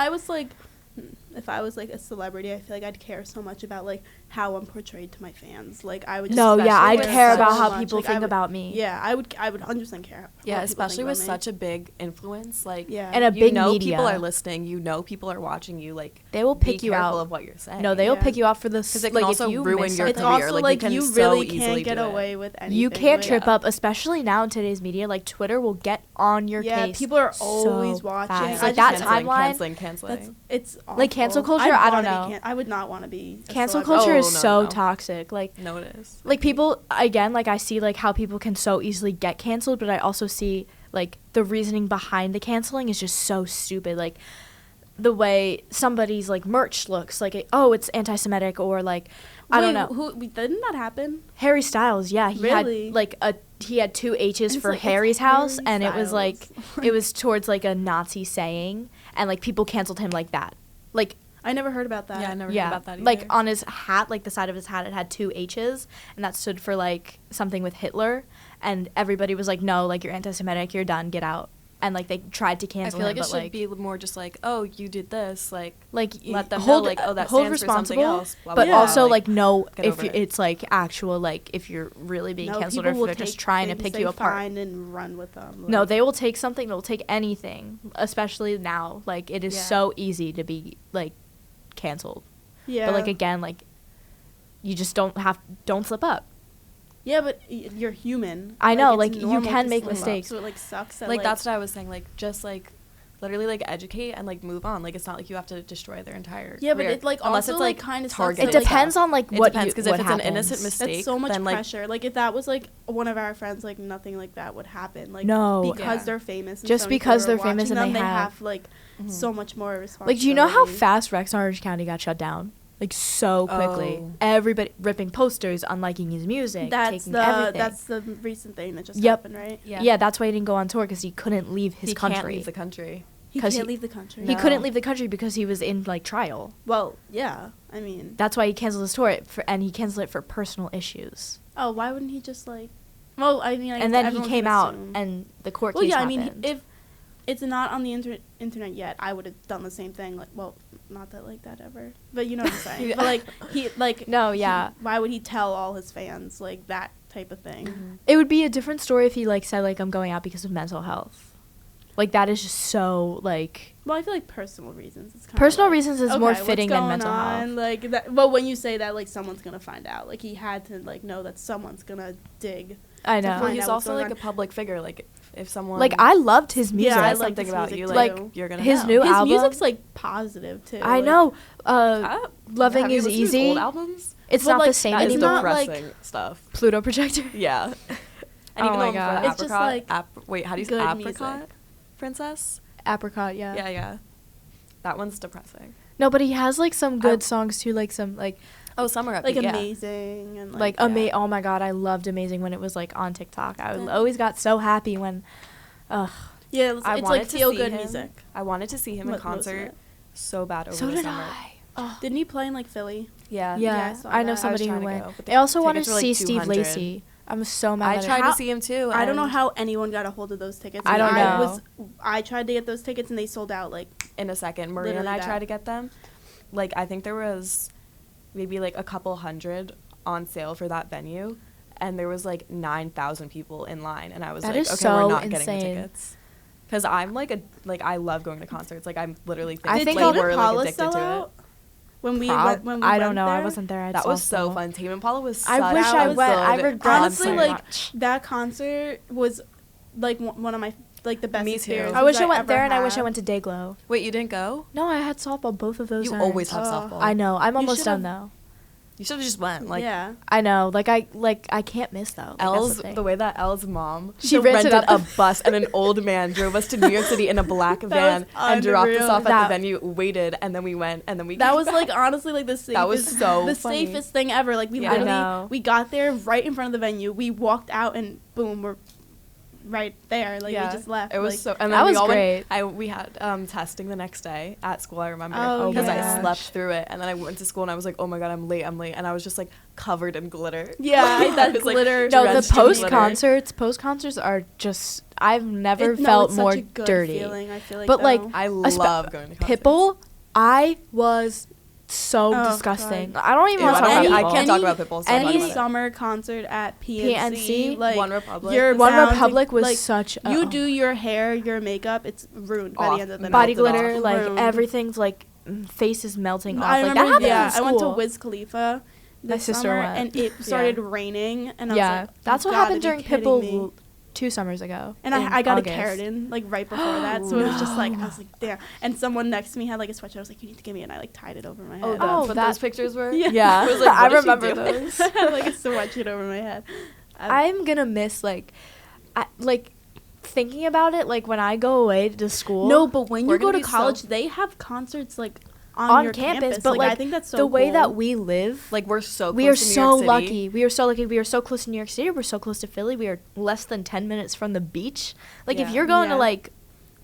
I was like a celebrity, I feel like I'd care so much about like how I'm portrayed to my fans. Like I would just I'd care about how much. people like, think about me. Yeah, I would 100% care. Yeah, especially with such a big influence, like and a big media. People are listening. People are watching you. Like they will pick you out of what you're saying. No, they will pick you out for this. Because it can also ruin your career. It's also like you really so can't get away with anything. You can't trip up, especially now in today's media. Like Twitter will get on your case. Yeah, people are always watching. Like that timeline. Canceling. It's awful. Like cancel culture. I don't know. I would not want to be. Cancel culture is so toxic. Like no, it is. Like people again. Like I see like how people can so easily get canceled, but I also see like the reasoning behind the canceling is just so stupid. Like the way somebody's like merch looks like it's anti-Semitic or like I don't know. Didn't that happen? Harry Styles, yeah, he really? had like he had 2 H's for like, Harry's house, Harry and Styles. it was like it was towards like a Nazi saying, and like people canceled him like that. Like I never heard about that. Yeah, I never heard about that either. Like on his hat, like the side of his hat, it had 2 H's, and that stood for like something with Hitler, and everybody was like, no, like you're anti-Semitic, you're done, get out. And like they tried to cancel him. I feel like it should be more just like, oh, you did this, like let them hold know, like, oh, that hold stands for something else. Blah, but blah, also blah. like no, if it's like actual like if you're really being canceled or if they're just trying to pick you apart. Find and run with them. Like. No, they will take something. They'll take anything, especially now. Like it is so easy to be like canceled. Yeah. But like again, like you just don't slip up. Yeah, but you're human. I know, like you can make mistakes. So it like sucks. That, like that's what I was saying. Like just like literally like educate and like move on. Like it's not like you have to destroy their entire career. But it like unless also it's like kind of targeted. It depends on like what you because if it's an innocent mistake, that's so much then, pressure. Like if that was like one of our friends, like nothing like that would happen. Like because they're famous. And just so because they're famous and them, they have like so much more responsibility. Like do you know how fast Rex Orange County got shut down? Like so quickly, everybody ripping posters, unliking his music, taking everything. That's the recent thing that just happened, right? Yeah, that's why he didn't go on tour because he couldn't leave his country. He can't leave the country. He can't leave the country. He couldn't leave the country because he was in like trial. Well, yeah, I mean that's why he canceled his tour, and he canceled it for personal issues. Oh, why wouldn't he just like? Well, I mean, and then he came out, and the court case happened. I mean, if it's not on the internet yet, I would have done the same thing. Like, well, not that like that ever, but you know what I'm saying. But like he like why would he tell all his fans like that type of thing? Mm-hmm. It would be a different story if he like said like I'm going out because of mental health. Like that is just so like. Well, I feel like personal reasons. It's personal reasons is more fitting than mental health. Like that. Well, when you say that, like someone's gonna find out. Like he had to like know that someone's gonna dig. I know. Well, he's also like a public figure. Like if someone like I loved his music. Yeah, I liked something about you. Like you're gonna his know. new his album. His music's like positive too. I know. Loving is easy. His old albums? It's not the same anymore. anymore. That is depressing stuff. Pluto Projector. Yeah. And oh my god. It's just like wait, how do you say Apricot? Music. Princess? Apricot, yeah. Yeah. That one's depressing. No, but he has like some good songs too, like some like Summer Upbeat, like Amazing and oh my god, I loved Amazing when it was like on TikTok. I always got so happy when yeah, it's like feel good music. I wanted to see him in concert so bad over the summer. Didn't he play in like Philly? Yeah, I know somebody who went. I also wanted to see Steve Lacy. I'm so mad. I tried to see him too. I don't know how anyone got a hold of those tickets. I don't know. I tried to get those tickets and they sold out like in a second. Maria and I tried to get them. Like I think there was maybe like a couple hundred on sale for that venue, and there was like 9,000 people in line, and I was like, okay, we're not getting the tickets. Because I'm like I love going to concerts. Like I'm literally we're like addicted to it. When we went I don't know. I wasn't there. That was so fun. Tame Impala was such I wish I went. I regret honestly like that concert was like one of my like the best experiences. I wish I went there, and I wish I went to Dayglow. Wait, you didn't go? No, I had softball both of those. You always have softball. I know. I'm almost done though. You should have just went. Like yeah. I know. I can't miss though. Like, the way that Elle's mom she rented a bus, and an old man drove us to New York City in a black van and dropped us off at the venue, waited, and then we went, and then we that was back. Like honestly like the safest. That was so the funny. Safest thing ever. Like we literally we got there right in front of the venue. We walked out and boom, right there. Like, we just left. It was like, so, and then that we was all great. We had testing the next day at school, I remember. Oh, because yeah. I slept through it. And then I went to school and I was like, oh my God, I'm late. And I was just like covered in glitter. Yeah, that was, like, glitter. No, the drenched in glitter. post concerts are just, I've never It's felt such more a good dirty. Feeling, I feel like, But, like, I love going to concerts. Pitbull, I was so Oh, disgusting. God. I don't even Ew, want to talk I about can't Pitbull. talk about Pitbull. So Any much. summer concert at PNC, PNC, like One Republic. your One sounds, Republic was like, such a... you do your hair, your makeup, it's ruined by Off. the end of the night. body melted glitter, off. like Ruined. everything's like face is melting off. I Like remember, that happened yeah, in school. I went to Wiz Khalifa My this sister summer, went. and it started raining, and I was like, that's what "You gotta happened be during kidding Pitbull me." 2 summers ago. And in I got August. a keratin like right before that, so it was just like I was like, damn. And someone next to me had like a sweatshirt. I was like, you need to give me, and I like tied it over my head. That's what those pictures were? Yeah, I was like, I what is she remember doing? those. I had like a sweatshirt over my head. I'm gonna miss like thinking about it. Like when I go away to school. No, but when We're you go gonna to be college, so- they have concerts like on your campus, but like I think that's so the way cool. that we live. Like, we're so close We are to New so York City. lucky. We are so lucky. We are so close to New York City. We're so close to Philly. We are less than 10 minutes from the beach. Like, if Yeah. you're going to, Yeah. like,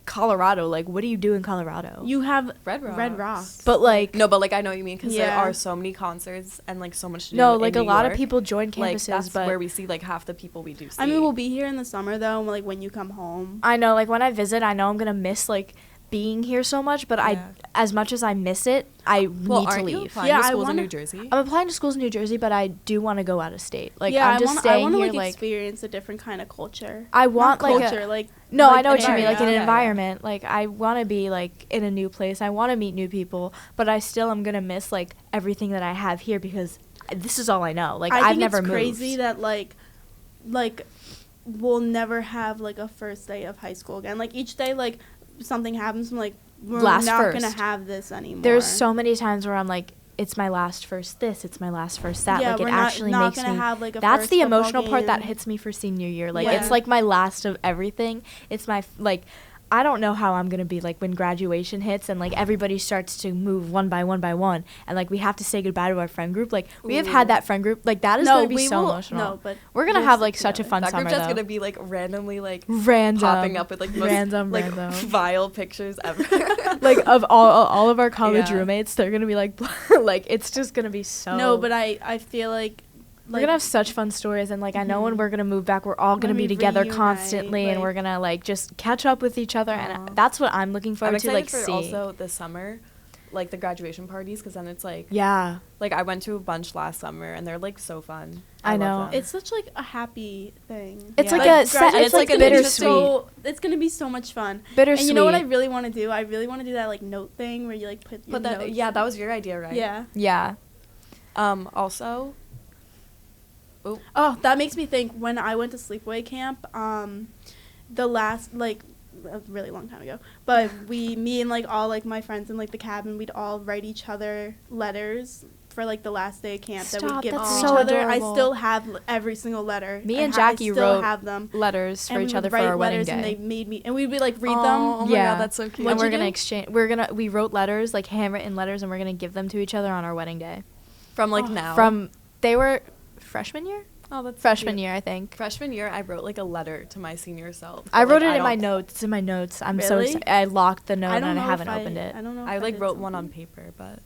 Colorado, like, what do you do in Colorado? You have Red Rocks. But, like... No, but, like, I know what you mean, because there Yeah. are so many concerts and, like, so much to do No, in like, New a lot York. of people join campuses, Like, that's but... where we see, like, half the people we do see. I mean, we'll be here in the summer, though, like, when you come home. I know, like, when I visit, I know I'm going to miss, like, being here so much, but Yeah. as much as I miss it, I need to aren't you leave. applying Yeah, to I schools in wanna- New Jersey? I'm applying to schools in New Jersey, but I do want to go out of state. Like, yeah, I'm just I staying wanna, here, like, like... experience a different kind of culture. I want, Not like, culture, like... No, like I know what you mean, like an area. Yeah. environment. Like I want to be like in a new place. I want to meet new people, but I still am gonna miss like everything that I have here because this is all I know. Like I've never moved. I think it's crazy that like we'll never have like a first day of high school again. Like each day, like something happens. I'm like, we're Last not first. gonna have this anymore. There's so many times where I'm like, it's my last first this, it's my last first that. Yeah, like it we're actually not makes gonna me. have, like, a That's first the football emotional part that game. hits me for senior year. Like Yeah. it's like my last of everything. It's my like. I don't know how I'm gonna be like when graduation hits and like everybody starts to move one by one, and like we have to say goodbye to our friend group. Like we have had that friend group. Like that is gonna be so emotional. No, but we're gonna we'll have stick like such a together. fun That summer group chat's though. gonna be like randomly like Random popping up with like most random like vile pictures ever. like of all of our college Yeah. roommates, they're gonna be like like it's just gonna be so. No, but I feel like we're gonna have such fun stories, and like I know when we're gonna move back, we're all gonna When be we together reunite, constantly, and like- we're gonna like just catch up with each other, Aw. and that's what I'm looking I'm forward to, excited like for see. also this summer, like the graduation parties, because then it's like Yeah, like I went to a bunch last summer and they're like so fun. I love know. them. it's such like a happy thing. it's Yeah. like Like, a set, graduation it's like an bittersweet. So it's gonna be so much fun. Bittersweet. And you know what I really want to do? I really want to do that like note thing where you like put your But that notes. yeah, that was your idea, right? Yeah. Yeah. Also, Oh, that makes me think when I went to sleepaway camp, the last, like, a really long time ago, but me and, like, all, like, my friends in, like, the cabin, we'd all write each other letters for, like, the last day of camp that we'd Stop, give to that's each so other. adorable. I still have every single letter. Me I and I Jackie still wrote have them. letters for And each we other would for write our wedding letters, and day. they made me, and we would, like, read them. oh my Yeah. god, that's so cute. And What'd we're you gonna do? exchange. We wrote letters, like handwritten letters, and we're gonna give them to each other on our wedding day. From like Oh. now. They were freshman year. oh, that's Freshman cute. year, I think. Freshman year, I wrote like a letter to my senior self. I but, wrote like, it in my don't- notes. It's in my notes. I'm so Really? excited. I locked the note I don't and I know haven't if opened it. I don't know. If I like did wrote one on something. paper, but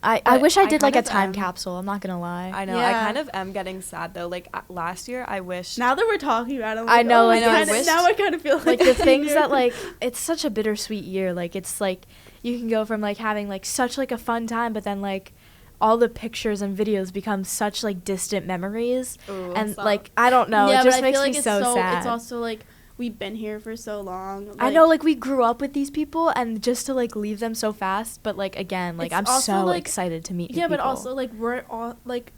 I but wish I I did like a kind of time am. capsule. I'm not gonna lie. I know I Yeah. kind of am getting sad though. Like last year, I wish. Now that we're talking about it, I'm I like, know, oh, like, I kinda- wish- now I kind of feel like like the a things senior. that like it's such a bittersweet year. Like it's like you can go from like having like such like a fun time, but then like all the pictures and videos become such like distant memories, Ooh, and stop. like I don't know. Yeah, it just but I makes feel like me it's so sad. It's also like we've been here for so long. I know, like we grew up with these people, and just to like leave them so fast. But like again, like It's I'm also, so like- excited to meet. yeah, new but people. also like we're all like,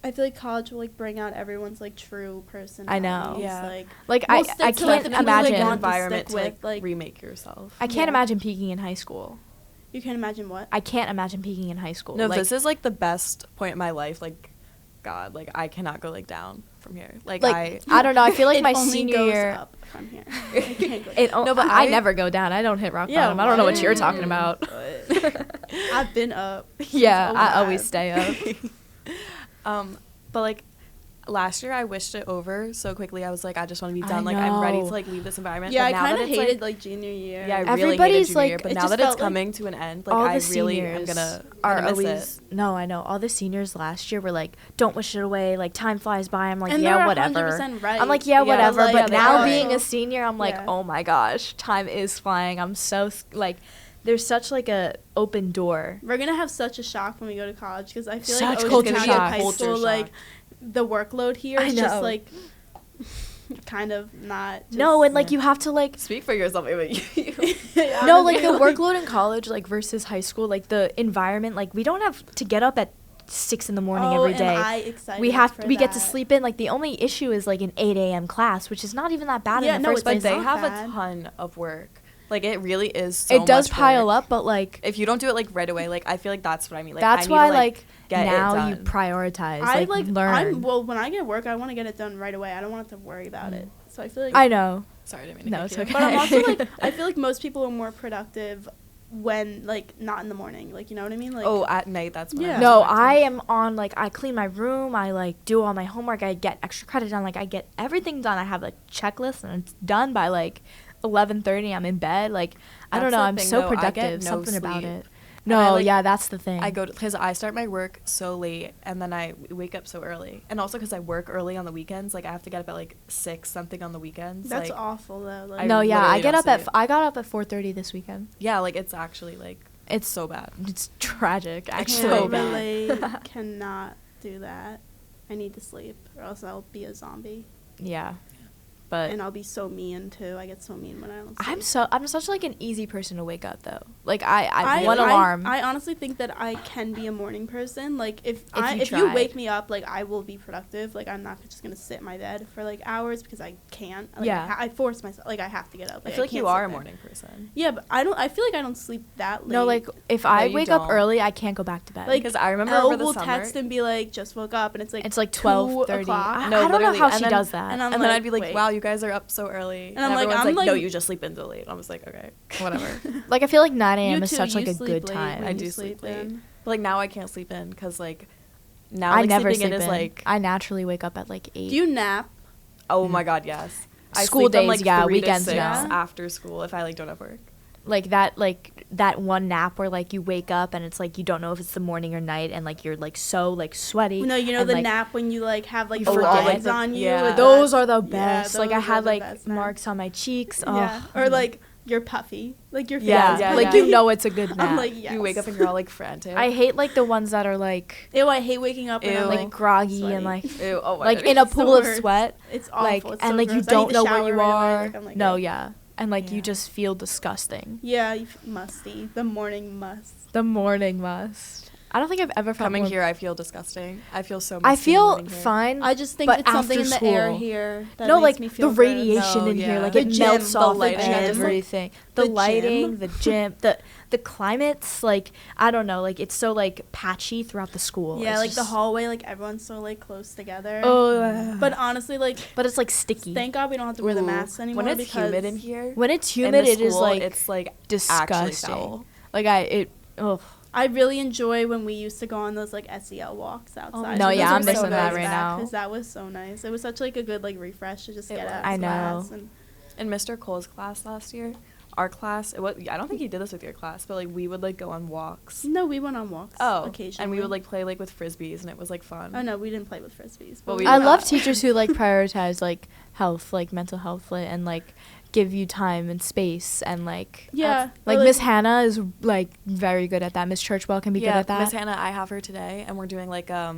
I feel like college will like bring out everyone's like true personality. know. Yeah. Like I we'll stick I to, like, can't the people, like, imagine. want to environment stick to with, like- remake yourself. I can't Yeah. imagine peaking in high school. you can imagine what. I can't imagine peaking in high school. No, like, this is like the best point in my life. Like, God, like I cannot go like down from here. Like I don't know. I feel like It my only senior goes year. up from here. It can't go It down. No, but I I- never go down. I don't hit rock Yeah, bottom. I don't know what what? you're talking about. I've been up. Yeah, since I 05. always stay up. but last year I wished it over so quickly. I was like, I just want to be done. Like, I'm ready to like leave this environment. Yeah, but I kind of hated like junior year. Yeah, I really hated junior year. But now that it's coming to an end, like I really am gonna miss it. No, I know. All the seniors last year were like, don't wish it away. Like, time flies by. I'm like, and yeah, whatever. Right. I'm like, yeah, whatever. Like, but now being a senior, I'm like, oh my gosh, time is flying. I'm so like, there's such like a open door. We're gonna have such a shock when we go to college because I feel such like culture shock. High school, like the workload here is just like kind of not. Just, no, and like you have to like speak for yourself. No, like the workload in college, like versus high school, like the environment, like we don't have to get up at 6 a.m. every day. We get to sleep in. Like the only issue is like an 8 a.m. class, which is not even that bad in the first place. But they have a ton of work. Like, it really is so much It does pile up, but, like... If you don't do it, like, right away, like, I feel like that's what I mean. Like, that's I need why, to, like, get now it done. You prioritize, I, learn. Well, when I get work, I want to get it done right away. I don't want to have to worry about it. So I feel like... I know. Sorry, I didn't mean to No, it's okay. But I'm also, like... I feel like most people are more productive when, like, not in the morning. Like, you know what I mean? Like, at night, that's when I'm No, I am on, like, I clean my room. I, like, do all my homework. I get extra credit done. Like, I get everything done. I have a checklist, and it's done by, like... 11:30 I'm in bed. Like, I don't know, I'm so productive. Something about it. No, yeah, that's the thing. I go to, because I start my work so late, and then I wake up so early. And also because I work early on the weekends, like, I have to get up at, like, 6 something on the weekends. That's like, awful, though. Like, no, yeah, I got up at 4:30 this weekend. Yeah, like, it's actually, like, it's so bad. It's tragic, actually. I really cannot do that. I need to sleep, or else I'll be a zombie. Yeah. And I'll be so mean too. I get so mean when I don't sleep. I'm such like an easy person to wake up though. Like I one alarm. I honestly think that I can be a morning person. Like if you wake me up, like I will be productive. Like I'm not just gonna sit in my bed for like hours because I can't. Like, yeah. I force myself. Like I have to get up. Like, I feel like you are a morning person. Yeah, but I feel like I don't sleep that late. No, like if I wake up early, I can't go back to bed. Like because I remember Elle over the will summer, text and be like, "Just woke up," and it's like 12:30. I don't know how she does that. And then I'd be like, "Wow, you guys are up so early." And I'm like, no, you just sleep until late. I was like, okay, whatever. Like I feel like 9 a.m. is such like a good time. I do sleep late. But like now I can't sleep in because like now I like, never sleeping in is like I naturally wake up at like 8. Do you nap? Oh my god, yes. School days, on, like, yeah, 3 weekends, to 6 yeah. after school if I like don't have work. Like that one nap where like you wake up and it's like you don't know if it's the morning or night and like you're like so like sweaty. No, you know and, the like, nap when you like have like flies on you. Yeah. Those are the best. Yeah, like I had like best, marks on my cheeks. Yeah. Or like you're puffy. Like your face. Yeah. Like you know it's a good nap. I'm like, yes. You wake up and you're all like frantic. I hate like the ones that are like ew, I hate waking up and I'm like groggy sweaty. and like ew, oh my like God. in a It's pool the of worst. sweat. It's awful. Like it's and so like gross. you don't know where you right are. away. Like, no, ew. yeah. And like you just feel disgusting. Yeah, musty. The morning must. The morning must. I don't think I've ever felt coming here. I feel disgusting. I feel so. I feel fine. I just think but it's something in the school, air here that no, makes like me feel the radiation in here, like it melts off the everything. The lighting, the gym, the climates, like I don't know, like it's so like patchy throughout the school. Yeah, it's like the hallway, like everyone's so like close together. Oh, but honestly, like it's like sticky. Thank God we don't have to wear the masks anymore. When it's humid in here, when it's humid, it is like it's like disgusting. Like I really enjoy when we used to go on those like SEL walks outside. No, so yeah, I'm missing so that right now. Because that was so nice. It was such like a good like refresh to just get out. I know. In Mr. Cole's class last year, our class, I don't think he did this with your class, but like we would like go on walks. No, we went on walks. Occasionally. And we would like play like with frisbees, and it was like fun. Oh no, we didn't play with frisbees. But I love teachers who like prioritize like health, like mental health, and like give you time and space and like like Miss Hannah is like very good at that. Miss Churchwell can be good at that. Miss Hannah, I have her today, and we're doing like a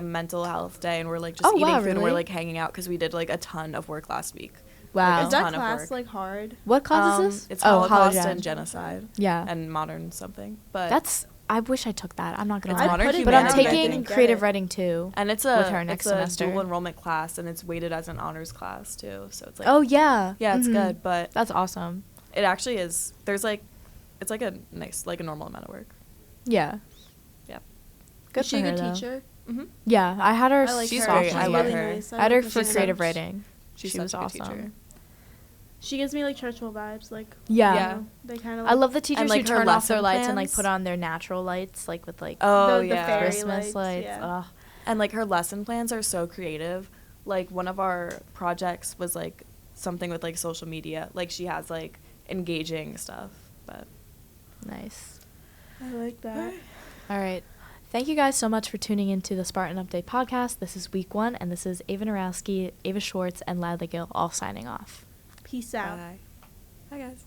mental health day, and we're like just eating food and we're like hanging out because we did like a ton of work last week. Wow. Like, is that class like hard? What class is this? It's Holocaust and genocide. Yeah. And modern something. But I wish I took that. I'm not gonna lie. But I'm taking creative writing too. And it's with her next semester. dual enrollment class, and it's weighted as an honors class too. So it's like yeah, it's good, but that's awesome. It actually is. There's like, it's like a nice, like a normal amount of work. Yeah. Yep. Good. Is she a good teacher? Mm-hmm. Yeah, I had her. She's great. I love her. Nice. I had her for creative writing. She was awesome. Teacher. She gives me like Churchill vibes, like they kind of. I love the teachers like, who turn off their lights and like put on their natural lights, like with like the Christmas lights. Yeah. And, like, her lesson plans are so creative. Like, one of our projects was, like, something with, like, social media. Like, she has, like, engaging stuff. But nice. I like that. All right. Thank you guys so much for tuning into the Spartan Update Podcast. This is week 1, and this is Ava Narowski, Ava Schwartz, and Lila Gill all signing off. Peace out. Bye. Bye, guys.